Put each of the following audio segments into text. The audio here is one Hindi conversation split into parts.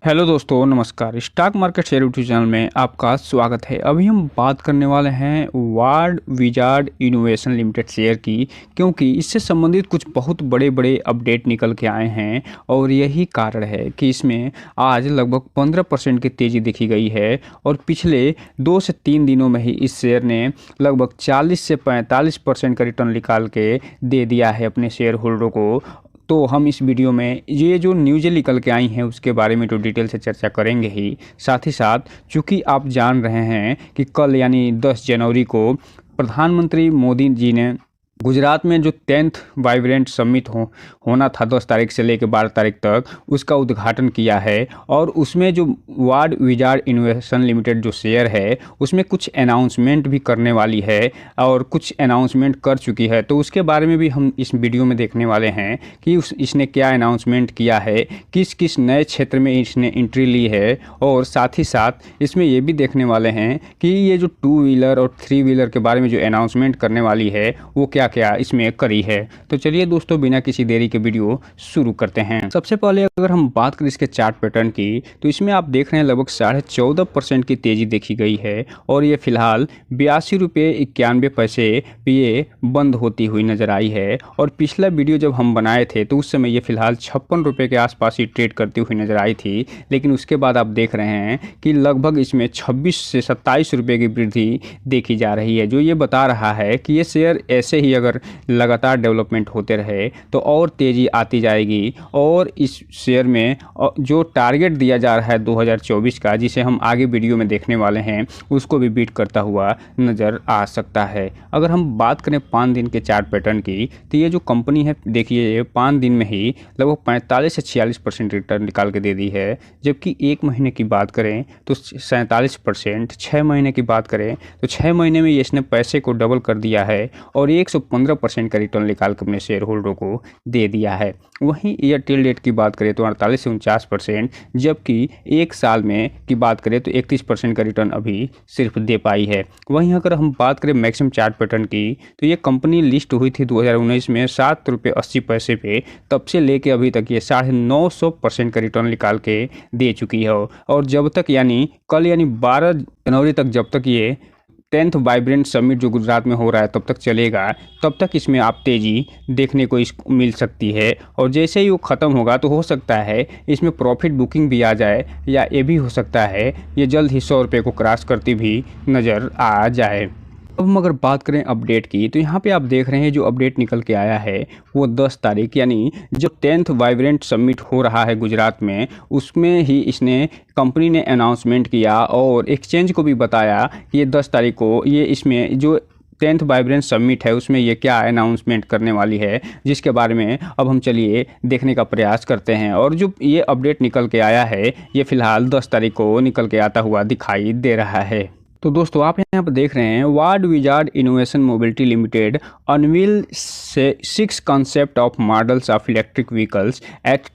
हेलो दोस्तों, नमस्कार। Stock market share YouTube channel में आपका स्वागत है। अभी हम बात करने वाले हैं Ward Wizard innovation limited share की, क्योंकि इससे संबंधित कुछ बहुत बड़े बड़े अपडेट निकल के आए हैं और यही कारण है कि इसमें आज लगभग 15% की तेज़ी देखी गई है और पिछले 2 से 3 दिनों में ही इस शेयर ने लगभग 40 से 45% का रिटर्न निकाल के दे दिया है अपने शेयर होल्डरों को। तो हम इस वीडियो में ये जो न्यूज़ें निकल के आई हैं उसके बारे में तो डिटेल से चर्चा करेंगे ही। साथ ही साथ चूँकि आप जान रहे हैं कि कल यानी 10 जनवरी को प्रधानमंत्री मोदी जी ने गुजरात में जो 10th वाइब्रेंट समिट होना था 10 तारीख से लेकर 12 तारीख तक, उसका उद्घाटन किया है और उसमें जो वार्ड विजार्ड इनोवेशन लिमिटेड जो शेयर है उसमें कुछ अनाउंसमेंट भी करने वाली है और कुछ अनाउंसमेंट कर चुकी है। तो उसके बारे में भी हम इस वीडियो में देखने वाले हैं कि इसने क्या अनाउंसमेंट किया है, किस किस नए क्षेत्र में इसने एंट्री ली है, और साथ ही साथ इसमें ये भी देखने वाले हैं कि ये जो 2 व्हीलर और 3 व्हीलर के बारे में जो अनाउंसमेंट करने वाली है वो क्या क्या इसमें करी है। तो चलिए दोस्तों, बिना किसी देरी के वीडियो शुरू करते हैं। सबसे पहले अगर हम बात करें इसके चार्ट पैटर्न की, तो इसमें आप देख रहे हैं लगभग 14.5% की तेजी देखी गई है और ये फिलहाल 82 रुपये 91 पैसे पे ये बंद होती हुई नजर आई है। और पिछला वीडियो जब हम बनाए थे तो उस समय ये फिलहाल 56 रुपये के आसपास ही ट्रेड करती हुई नजर आई थी, लेकिन उसके बाद आप देख रहे हैं कि लगभग इसमें 26 से 27 रुपये की वृद्धि देखी जा रही है, जो ये बता रहा है कि ये शेयर ऐसे ही अगर लगातार डेवलपमेंट होते रहे तो और तेज़ी आती जाएगी और इस शेयर में जो टारगेट दिया जा रहा है 2024 का, जिसे हम आगे वीडियो में देखने वाले हैं, उसको भी बीट करता हुआ नज़र आ सकता है। अगर हम बात करें 5 दिन के चार्ट पैटर्न की, तो ये जो कंपनी है देखिए, ये 5 दिन में ही लगभग 45 से 46% रिटर्न निकाल के दे दी है, जबकि 1 महीने की बात करें तो 47%, 6 महीने की बात करें तो 6 महीने में इसने पैसे को डबल कर दिया है और 115% का रिटर्न निकाल के अपने शेयर होल्डरों को दे दिया है। वहीं ईयर टिल डेट की बात करें तो 48 से 49%, जबकि एक साल में की बात करें तो 31% का रिटर्न अभी सिर्फ दे पाई है। वहीं अगर हम बात करें मैक्सिमम चार्ट पैटर्न की, तो ये कंपनी लिस्ट हुई थी 2019 में 7 रुपये 80 पैसे पे, तब से लेके अभी तक ये 950% का रिटर्न निकाल के दे चुकी है। और जब तक यानी कल यानी 12 जनवरी तक जब तक ये 10th वाइब्रेंट समिट जो गुजरात में हो रहा है तब तक चलेगा, तब तक इसमें आप तेज़ी देखने को मिल सकती है। और जैसे ही वो ख़त्म होगा तो हो सकता है इसमें प्रॉफिट बुकिंग भी आ जाए, या ये भी हो सकता है ये जल्द ही 100 रुपये को क्रॉस करती भी नज़र आ जाए। अब हम अगर बात करें अपडेट की, तो यहाँ पे आप देख रहे हैं जो अपडेट निकल के आया है वो 10 तारीख यानी जो 10th वाइब्रेंट समिट हो रहा है गुजरात में, उसमें ही इसने कंपनी ने अनाउंसमेंट किया और एक्सचेंज को भी बताया कि ये 10 तारीख को ये इसमें जो 10th वाइब्रेंट समिट है उसमें ये क्या अनाउंसमेंट करने वाली है, जिसके बारे में अब हम चलिए देखने का प्रयास करते हैं। और जो ये अपडेट निकल के आया है ये फिलहाल 10 तारीख को निकल के आता हुआ दिखाई दे रहा है। तो दोस्तों, आप यहाँ पर देख रहे हैं Ward Wizard innovation mobility limited unveil से 6 concept of models of electric vehicles at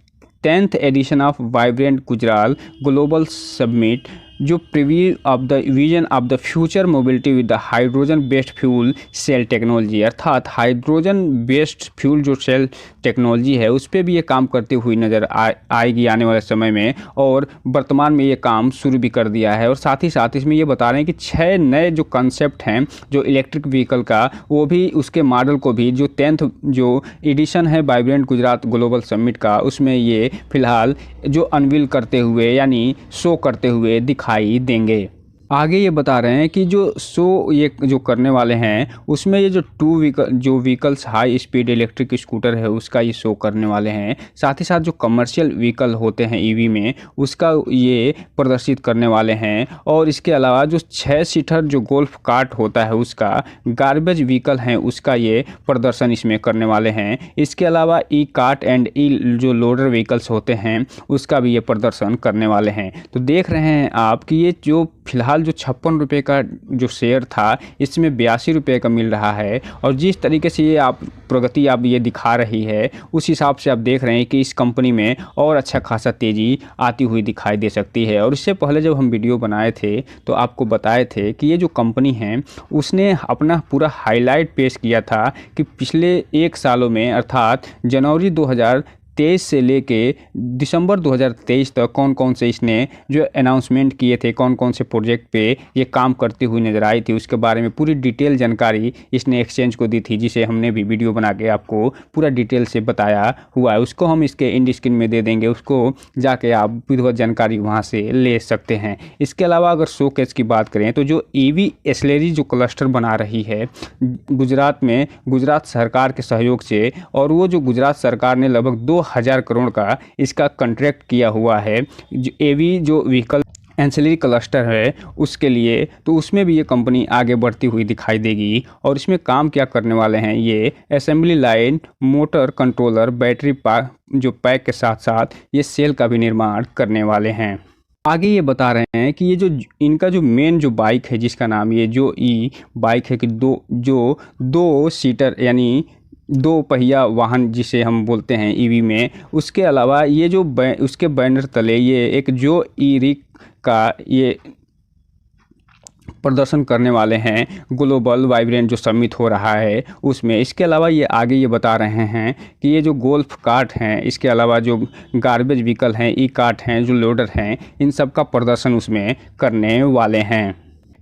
10th edition of vibrant Gujarat global summit, जो preview of the vision of the future mobility with the hydrogen based fuel cell technology, अर्थात हाइड्रोजन बेस्ड फ्यूल जो सेल टेक्नोलॉजी है उस पर भी ये काम करती हुई नज़र आएगी आने वाले समय में, और वर्तमान में ये काम शुरू भी कर दिया है। और साथ ही साथ इसमें ये बता रहे हैं कि 6 नए जो कंसेप्ट हैं जो इलेक्ट्रिक व्हीकल का, वो भी उसके मॉडल को भी जो 10th जो एडिशन है वाइब्रेंट गुजरात ग्लोबल समिट का, उसमें ये फिलहाल जो अनवील करते हुए यानी शो करते हुए दिखाई देंगे। आगे ये बता रहे हैं कि जो शो ये जो करने वाले हैं उसमें ये जो 2 vehicles high speed electric scooter है उसका ये शो करने वाले हैं। साथ ही साथ जो कमर्शियल व्हीकल होते हैं ईवी में उसका ये प्रदर्शित करने वाले हैं। और इसके अलावा जो 6 सीटर जो गोल्फ कार्ट होता है उसका, गार्बेज व्हीकल हैं उसका ये प्रदर्शन इसमें करने वाले हैं। इसके अलावा ई कार्ट एंड ई जो लोडर व्हीकल्स होते हैं उसका भी ये प्रदर्शन करने वाले हैं। तो देख रहे हैं आप कि ये जो फिलहाल जो 56 रुपये का जो शेयर था इसमें 82 रुपये का मिल रहा है। और जिस तरीके से ये आप प्रगति आप ये दिखा रही है उस हिसाब से आप देख रहे हैं कि इस कंपनी में और अच्छा खासा तेज़ी आती हुई दिखाई दे सकती है। और इससे पहले जब हम वीडियो बनाए थे तो आपको बताए थे कि ये जो कंपनी है उसने अपना पूरा हाईलाइट पेश किया था कि पिछले 1 सालों में, अर्थात जनवरी 2023 से लेके दिसंबर 2023 तक कौन कौन से इसने जो अनाउंसमेंट किए थे, कौन कौन से प्रोजेक्ट पे ये काम करती हुई नज़र आई थी, उसके बारे में पूरी डिटेल जानकारी इसने एक्सचेंज को दी थी, जिसे हमने भी वीडियो बना के आपको पूरा डिटेल से बताया हुआ है। उसको हम इसके इंड स्क्रीन में दे देंगे, उसको जाके आप विधिवत जानकारी वहाँ से ले सकते हैं। इसके अलावा अगर शोकेस की बात करें तो जो ईवी एस्लेरी जो क्लस्टर बना रही है गुजरात में, गुजरात सरकार के सहयोग से, और वो जो गुजरात सरकार ने लगभग 2000 करोड़ का इसका कॉन्ट्रैक्ट किया हुआ है जो एवी जो व्हीकल एंसिलरी क्लस्टर है उसके लिए, तो उसमें भी ये कंपनी आगे बढ़ती हुई दिखाई देगी। और इसमें काम क्या करने वाले हैं, ये assembly line, motor controller, battery pack के साथ साथ ये सेल का भी निर्माण करने वाले हैं। आगे ये बता रहे हैं कि ये जो इनका जो मेन जो बाइक है, जिसका नाम ये जो ई बाइक है कि दो सीटर यानी 2 पहिया वाहन जिसे हम बोलते हैं ईवी में, उसके अलावा ये जो उसके बैनर तले ये एक जो ई रिक का ये प्रदर्शन करने वाले हैं ग्लोबल वाइब्रेंट जो समिट हो रहा है उसमें। इसके अलावा ये आगे ये बता रहे हैं कि ये जो गोल्फ कार्ट हैं, इसके अलावा जो गार्बेज व्हीकल हैं, ई कार्ट हैं, जो लोडर हैं, इन सब का प्रदर्शन उसमें करने वाले हैं।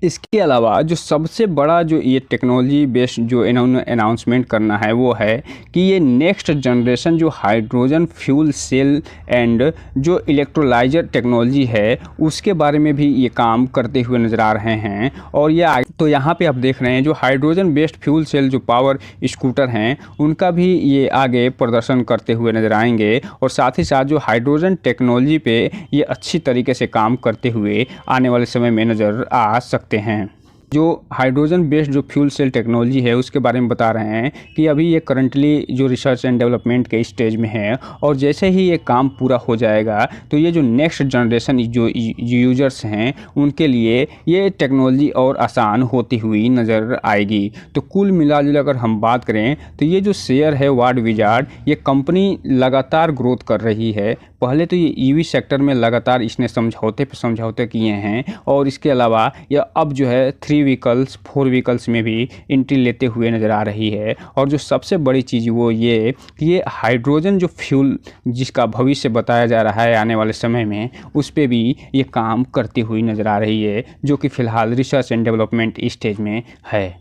इसके अलावा जो सबसे बड़ा जो ये टेक्नोलॉजी बेस्ड जो इन्होंने अनाउंसमेंट करना है वो है कि ये नेक्स्ट जनरेशन जो हाइड्रोजन फ्यूल सेल एंड जो इलेक्ट्रोलाइजर टेक्नोलॉजी है उसके बारे में भी ये काम करते हुए नज़र आ रहे हैं। और ये तो यहाँ पे आप देख रहे हैं जो हाइड्रोजन बेस्ड फ्यूल सेल जो पावर स्कूटर हैं उनका भी ये आगे प्रदर्शन करते हुए नज़र आएंगे, और साथ ही साथ जो हाइड्रोजन टेक्नोलॉजी पे ये अच्छी तरीके से काम करते हुए आने वाले समय में नज़र आ सकते हैं। जो हाइड्रोजन बेस्ड जो फ्यूल सेल टेक्नोलॉजी है उसके बारे में बता रहे हैं कि अभी ये करंटली जो रिसर्च एंड डेवलपमेंट के स्टेज में है, और जैसे ही ये काम पूरा हो जाएगा तो ये जो नेक्स्ट जनरेशन जो यूजर्स हैं उनके लिए ये टेक्नोलॉजी और आसान होती हुई नज़र आएगी। तो कुल मिला कर हम बात करें तो ये जो शेयर है वार्ड विजार्ड, ये कंपनी लगातार ग्रोथ कर रही है। पहले तो ये ईवी सेक्टर में लगातार इसने समझौते पे समझौते किए हैं, और इसके अलावा यह अब जो है 3 व्हीकल्स 4 व्हीकल्स में भी एंट्री लेते हुए नज़र आ रही है। और जो सबसे बड़ी चीज़ वो ये कि ये हाइड्रोजन जो फ्यूल जिसका भविष्य बताया जा रहा है आने वाले समय में, उस पर भी ये काम करती हुई नज़र आ रही है, जो कि फ़िलहाल रिसर्च एंड डेवलपमेंट स्टेज में है।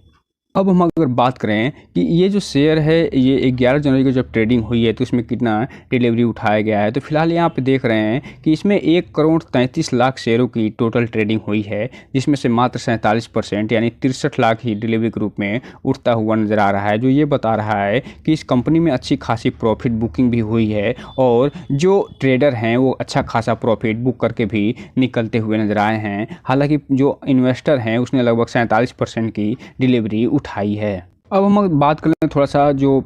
अब हम अगर बात करें कि ये जो शेयर है ये 11 जनवरी को जब ट्रेडिंग हुई है तो इसमें कितना डिलीवरी उठाया गया है, तो फिलहाल यहाँ पे देख रहे हैं कि इसमें 1,33,00,000 शेयरों की टोटल ट्रेडिंग हुई है, जिसमें से मात्र 47% यानी 63 लाख ही डिलीवरी के रूप में उठता हुआ नज़र आ रहा है। जो ये बता रहा है कि इस कंपनी में अच्छी खासी प्रॉफिट बुकिंग भी हुई है, और जो ट्रेडर हैं वो अच्छा खासा प्रॉफिट बुक करके भी निकलते हुए नज़र आए हैं। हालाँकि जो इन्वेस्टर हैं उसने लगभग 47% की डिलीवरी उठाई है। अब हम बात कर लें थोड़ा सा जो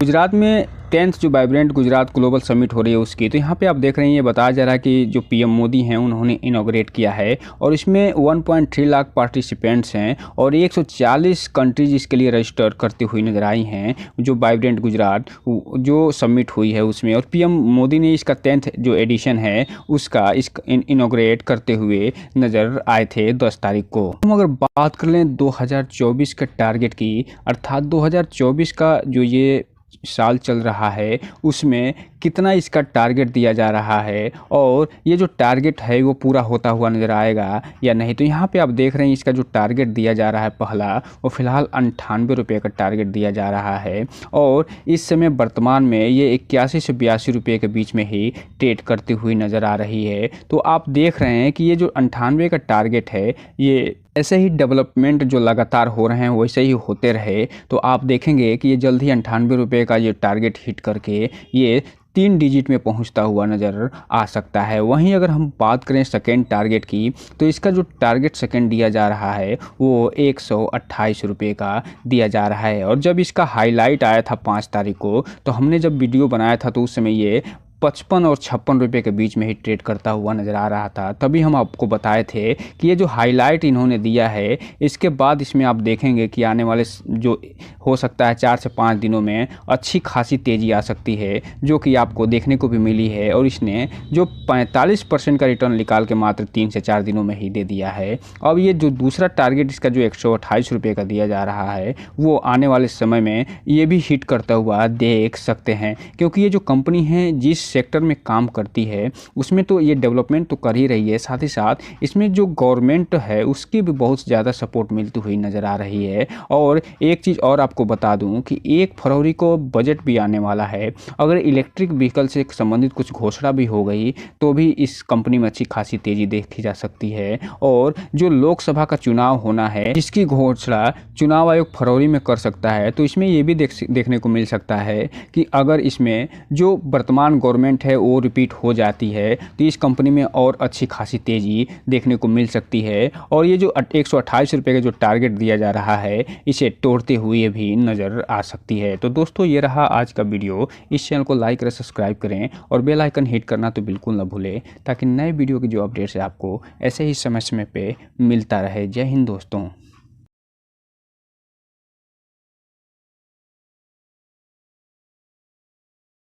गुजरात में 10th जो वाइब्रेंट गुजरात ग्लोबल समिट हो रही है उसकी, तो यहाँ पे आप देख रहे हैं ये बताया जा रहा है कि जो पीएम मोदी हैं उन्होंने इनॉग्रेट किया है, और इसमें 1.3 लाख पार्टिसिपेंट्स हैं और 140 कंट्रीज इसके लिए रजिस्टर करती हुई नज़र आई हैं। जो वाइब्रेंट गुजरात जो समिट हुई है उसमें, और पीएम मोदी ने इसका 10th जो एडिशन है उसका इनॉग्रेट करते हुए नज़र आए थे 10 तारीख को। हम अगर बात कर लें 2024 के टारगेट की, अर्थात 2024 का जो ये साल चल रहा है उसमें कितना इसका टारगेट दिया जा रहा है, और ये जो टारगेट है वो पूरा होता हुआ नज़र आएगा या नहीं। तो यहाँ पे आप देख रहे हैं इसका जो टारगेट दिया जा रहा है पहला, वो फिलहाल 98 रुपये का टारगेट दिया जा रहा है, और इस समय वर्तमान में ये 81 से 82 रुपये के बीच में ही ट्रेड करती हुई नज़र आ रही है। तो आप देख रहे हैं कि ये जो 98 का टारगेट है ये ऐसे ही डेवलपमेंट जो लगातार हो रहे हैं वैसे ही होते रहे तो आप देखेंगे कि ये जल्द ही 98 रुपये का ये टारगेट हिट करके ये 3 डिजिट में पहुंचता हुआ नज़र आ सकता है। वहीं अगर हम बात करें सेकेंड टारगेट की, तो इसका जो टारगेट सेकेंड दिया जा रहा है वो 128 रुपये का दिया जा रहा है। और जब इसका हाईलाइट आया था 5 तारीख को, तो हमने जब वीडियो बनाया था तो उस समय ये 55 और 56 रुपये के बीच में ही ट्रेड करता हुआ नज़र आ रहा था। तभी हम आपको बताए थे कि ये जो हाईलाइट इन्होंने दिया है, इसके बाद इसमें आप देखेंगे कि आने वाले जो हो सकता है 4 से 5 दिनों में अच्छी खासी तेज़ी आ सकती है, जो कि आपको देखने को भी मिली है। और इसने जो 45% का रिटर्न निकाल के मात्र 3 से 4 दिनों में ही दे दिया है। अब ये जो दूसरा टारगेट इसका जो 128 रुपये का दिया जा रहा है, वो आने वाले समय में ये भी हिट करता हुआ देख सकते हैं, क्योंकि ये जो कंपनी है जिस सेक्टर में काम करती है उसमें तो ये डेवलपमेंट तो कर ही रही है, साथ ही साथ इसमें जो गवर्नमेंट है उसकी भी बहुत ज़्यादा सपोर्ट मिलती हुई नज़र आ रही है। और एक चीज़ और आपको बता दूं कि 1 फरवरी को बजट भी आने वाला है। अगर इलेक्ट्रिक व्हीकल से संबंधित कुछ घोषणा भी हो गई तो भी इस कंपनी में अच्छी खासी तेज़ी देखी जा सकती है। और जो लोकसभा का चुनाव होना है जिसकी घोषणा चुनाव आयोग फरवरी में कर सकता है, तो इसमें ये भी देखने को मिल सकता है कि अगर इसमें जो वर्तमान गवर्नमेंट है वो रिपीट हो जाती है तो इस कंपनी में और अच्छी खासी तेज़ी देखने को मिल सकती है। और ये जो 128 रुपये का जो टारगेट दिया जा रहा है, इसे तोड़ते हुए भी नज़र आ सकती है। तो दोस्तों, ये रहा आज का वीडियो। इस चैनल को लाइक करें, सब्सक्राइब करें और बेल आइकन हिट करना तो बिल्कुल ना भूलें, ताकि नए वीडियो की जो अपडेट्स है आपको ऐसे ही समय समय पे मिलता रहे। जय हिंद दोस्तों।